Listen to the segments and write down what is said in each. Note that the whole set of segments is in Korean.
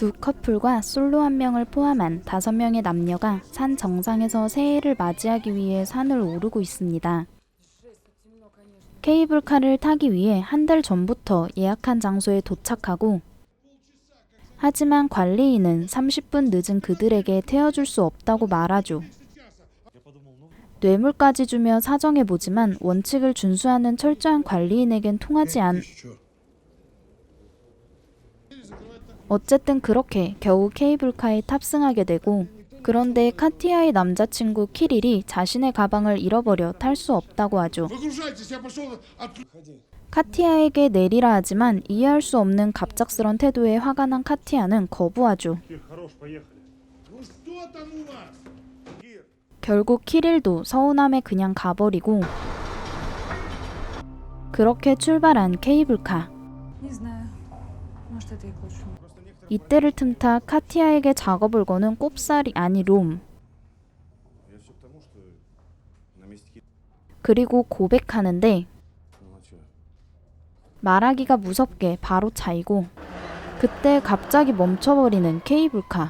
두 커플과 솔로 한 명을 포함한 5명의 남녀가 산 정상에서 새해를 맞이하기 위해 산을 오르고 있습니다. 케이블카를 타기 위해 한 달 전부터 예약한 장소에 도착하고, 하지만 관리인은 30분 늦은 그들에게 태워줄 수 없다고 말하죠. 뇌물까지 주며 사정해보지만 원칙을 준수하는 철저한 관리인에겐 통하지 않... 어쨌든 그렇게 겨우 케이블카에 탑승하게 되고, 그런데 카티아의 남자친구 키릴이 자신의 가방을 잃어버려 탈 수 없다고 하죠. 카티아에게 내리라 하지만 이해할 수 없는 갑작스런 태도에 화가 난 카티아는 거부하죠. 결국 키릴도 서운함에 그냥 가버리고, 그렇게 출발한 케이블카. 이때를 틈타 카티아에게 작업을 거는 꼽사리 아니 롬. 그리고 고백하는데 말하기가 무섭게 바로 차이고, 그때 갑자기 멈춰버리는 케이블카.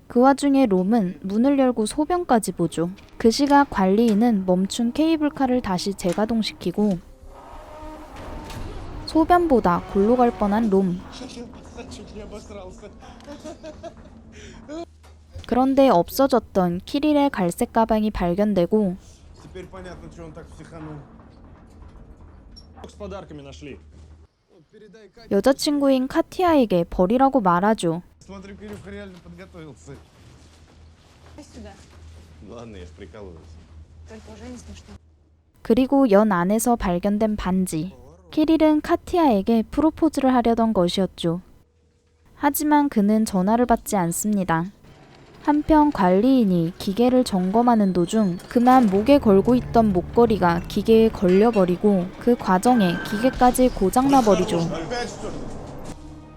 그 와중에 롬은 문을 열고 소변까지 보죠. 그 시각 관리인은 멈춘 케이블카를 다시 재가동시키고, 소변보다 골로 갈 뻔한 롬. 그런데 없어졌던 키릴의 갈색 가방이 발견되고, 여자친구인 카티아에게 버리라고 말하죠. 그리고 연 안에서 발견된 반지. 키릴은 카티아에게 프로포즈를 하려던 것이었죠. 하지만 그는 전화를 받지 않습니다. 한편 관리인이 기계를 점검하는 도중 그만 목에 걸고 있던 목걸이가 기계에 걸려버리고, 그 과정에 기계까지 고장나버리죠.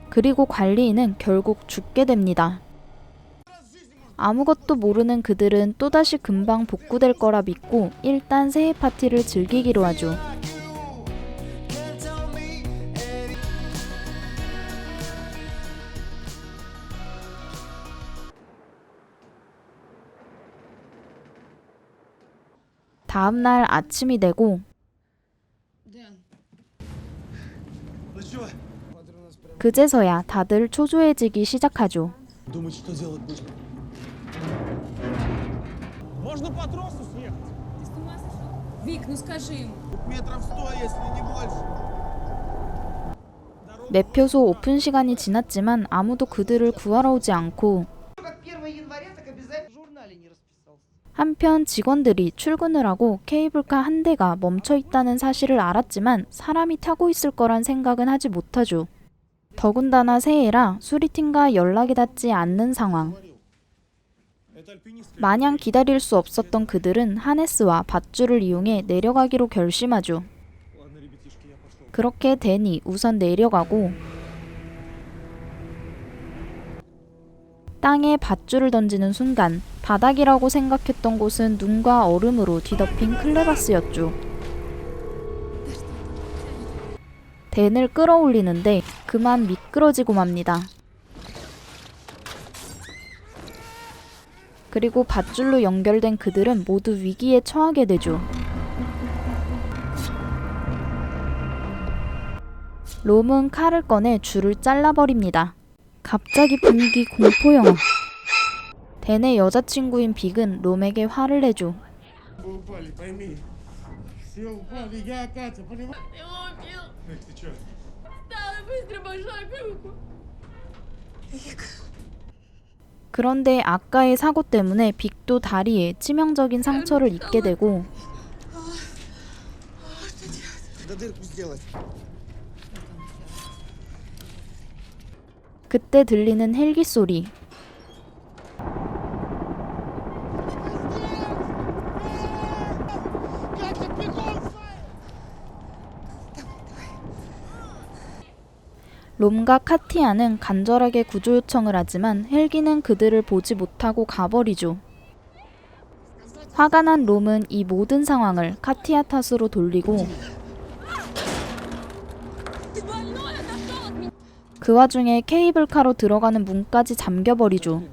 그리고 관리인은 결국 죽게 됩니다. 아무것도 모르는 그들은 또다시 금방 복구될 거라 믿고 일단 새해 파티를 즐기기로 하죠. 다음날 아침이 되고, 그제서야 다들 초조해지기 시작하죠. 매표소 오픈 시간이 지났지만 아무도 그들을 구하러 오지 않고, 한편 직원들이 출근을 하고 케이블카 한 대가 멈춰 있다는 사실을 알았지만 사람이 타고 있을 거란 생각은 하지 못하죠. 더군다나 새해라 수리팀과 연락이 닿지 않는 상황. 마냥 기다릴 수 없었던 그들은 하네스와 밧줄을 이용해 내려가기로 결심하죠. 그렇게 댄이 우선 내려가고, 땅에 밧줄을 던지는 순간 바닥이라고 생각했던 곳은 눈과 얼음으로 뒤덮인 클레바스였죠. 댄을 끌어올리는데 그만 미끄러지고 맙니다. 그리고 밧줄로 연결된 그들은 모두 위기에 처하게 되죠. 롬은 칼을 꺼내 줄을 잘라버립니다. 갑자기 분위기 공포영화. 댄의 여자친구인 빅은 롬에게 화를 내죠. 그런데 아까의 사고 때문에 빅도 다리에 치명적인 상처를 입게 되고, 그때 들리는 헬기 소리. 롬과 카티아는 간절하게 구조 요청을 하지만 헬기는 그들을 보지 못하고 가버리죠. 화가 난 롬은 이 모든 상황을 카티아 탓으로 돌리고, 그 와중에 케이블카로 들어가는 문까지 잠겨버리죠.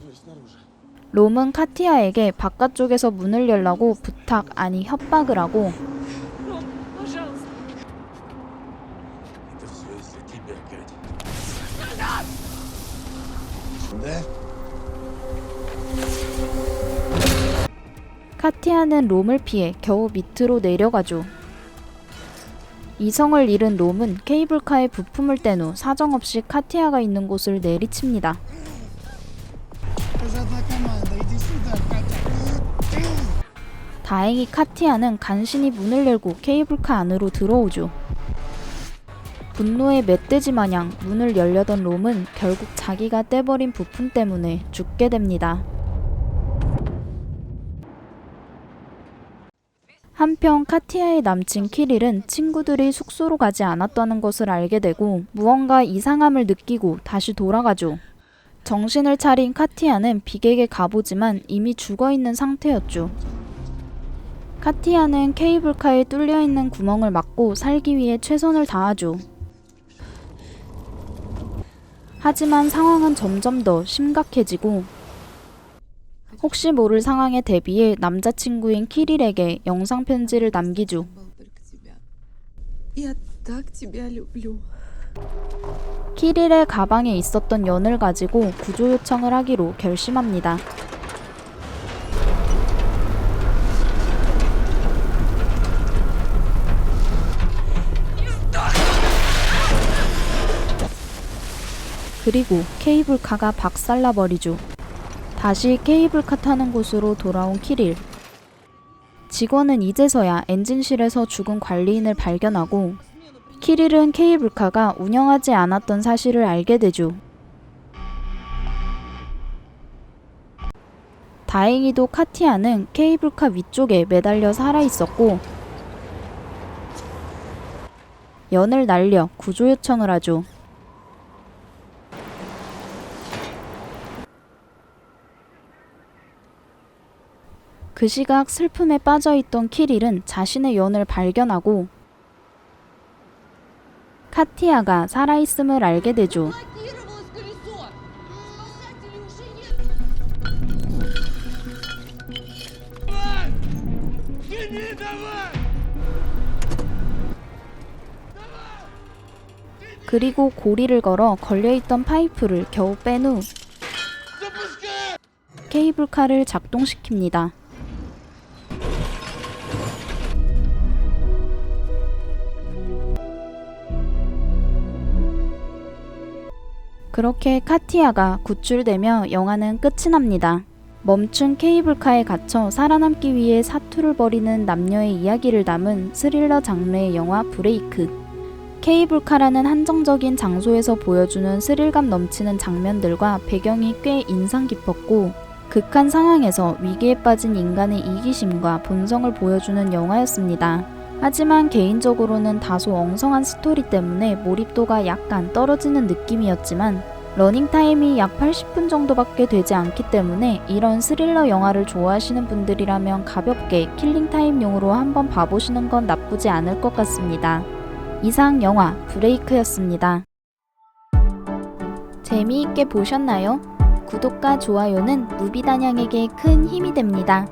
롬은 카티아에게 바깥쪽에서 문을 열라고 부탁 아니 협박을 하고 카티아는 롬을 피해 겨우 밑으로 내려가죠. 이성을 잃은 롬은 케이블카에 부품을 뗀 후 사정없이 카티아가 있는 곳을 내리칩니다. 다행히 카티아는 간신히 문을 열고 케이블카 안으로 들어오죠. 분노에 멧돼지 마냥 문을 열려던 롬은 결국 자기가 떼버린 부품 때문에 죽게 됩니다. 한편 카티아의 남친 키릴은 친구들이 숙소로 가지 않았다는 것을 알게 되고 무언가 이상함을 느끼고 다시 돌아가죠. 정신을 차린 카티아는 빅에게 가보지만 이미 죽어있는 상태였죠. 카티아는 케이블카에 뚫려있는 구멍을 막고 살기 위해 최선을 다하죠. 하지만 상황은 점점 더 심각해지고 혹시 모를 상황에 대비해 남자친구인 키릴에게 영상편지를 남기죠. 키릴의 가방에 있었던 연을 가지고 구조 요청을 하기로 결심합니다. 그리고 케이블카가 박살나버리죠. 다시 케이블카 타는 곳으로 돌아온 키릴. 직원은 이제서야 엔진실에서 죽은 관리인을 발견하고 키릴은 케이블카가 운영하지 않았던 사실을 알게 되죠. 다행히도 카티아는 케이블카 위쪽에 매달려 살아있었고 연을 날려 구조 요청을 하죠. 그 시각 슬픔에 빠져있던 키릴은 자신의 연을 발견하고 카티아가 살아있음을 알게 되죠. 그리고 고리를 걸어 걸려있던 파이프를 겨우 뺀 후 케이블카를 작동시킵니다. 그렇게 카티아가 구출되며 영화는 끝이 납니다. 멈춘 케이블카에 갇혀 살아남기 위해 사투를 벌이는 남녀의 이야기를 담은 스릴러 장르의 영화 브레이크. 케이블카라는 한정적인 장소에서 보여주는 스릴감 넘치는 장면들과 배경이 꽤 인상 깊었고 극한 상황에서 위기에 빠진 인간의 이기심과 본성을 보여주는 영화였습니다. 하지만 개인적으로는 다소 엉성한 스토리 때문에 몰입도가 약간 떨어지는 느낌이었지만 러닝타임이 약 80분 정도밖에 되지 않기 때문에 이런 스릴러 영화를 좋아하시는 분들이라면 가볍게 킬링타임용으로 한번 봐보시는 건 나쁘지 않을 것 같습니다. 이상 영화 브레이크였습니다. 재미있게 보셨나요? 구독과 좋아요는 무비단양에게 큰 힘이 됩니다.